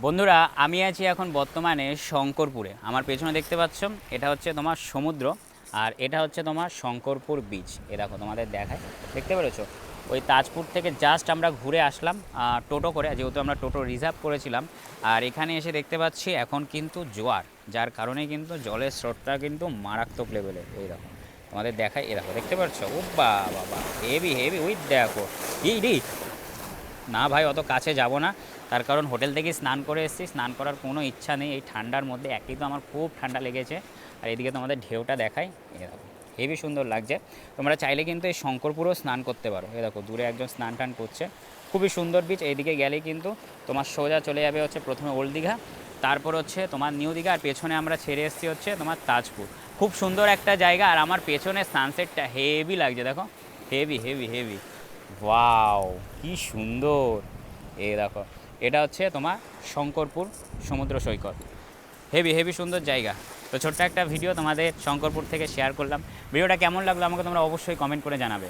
বন্ধুরা আমি আছি এখন বর্তমানে শঙ্করপুরে। আমার পেছনে দেখতে পাচ্ছ এটা হচ্ছে তোমার সমুদ্র, আর এটা হচ্ছে তোমার শঙ্করপুর বিচ। এ দেখো তোমাদের দেখায়, দেখতে পেরেছো? ওই তাজপুর থেকে জাস্ট আমরা ঘুরে আসলাম টোটো করে, যেহেতু আমরা টোটো রিজার্ভ করেছিলাম। আর এখানে এসে দেখতে পাচ্ছি এখন কিন্তু জোয়ার, যার কারণে কিন্তু জলের স্রোতটা কিন্তু মারাত্মক লেভেলের। এই দেখো তোমাদের দেখায়, এ দেখো দেখতে পাচ্ছ, ও বাবা হেভি হেভি। ওই দেখো ই না ভাই, অত কাছে যাব না, তার কারণ হোটেল থেকেই স্নান করে এসেছি, স্নান করার কোনো ইচ্ছা নেই এই ঠান্ডার মধ্যে। একই তো আমার খুব ঠান্ডা লেগেছে, আর এদিকে তোমাদের ঢেউটা দেখাই, এরকম হেভি সুন্দর লাগছে। তোমরা চাইলে কিন্তু এই শঙ্করপুরেও স্নান করতে পারো। এ দেখো দূরে একজন স্নান টান করছে, খুবই সুন্দর বিচ। এইদিকে গেলেই কিন্তু তোমার সোজা চলে যাবে হচ্ছে প্রথমে ওল্ড দীঘা, তারপর হচ্ছে তোমার নিউ দীঘা, আর পেছনে আমরা ছেড়ে এসেছি হচ্ছে তোমার তাজপুর। খুব সুন্দর একটা জায়গা, আর আমার পেছনে সানসেটটা হেভি লাগছে, দেখো হেভি হেভি হেভি। ওয়াও কি সুন্দর! এই দেখো এটা হচ্ছে তোমার শঙ্করপুর সমুদ্র সৈকত, হেভি হেভি সুন্দর জায়গা। তো ছোট্ট একটা ভিডিও তোমাদের শঙ্করপুর থেকে শেয়ার করলাম। ভিডিওটা কেমন লাগলো আমাকে তোমরা অবশ্যই কমেন্ট করে জানাবে।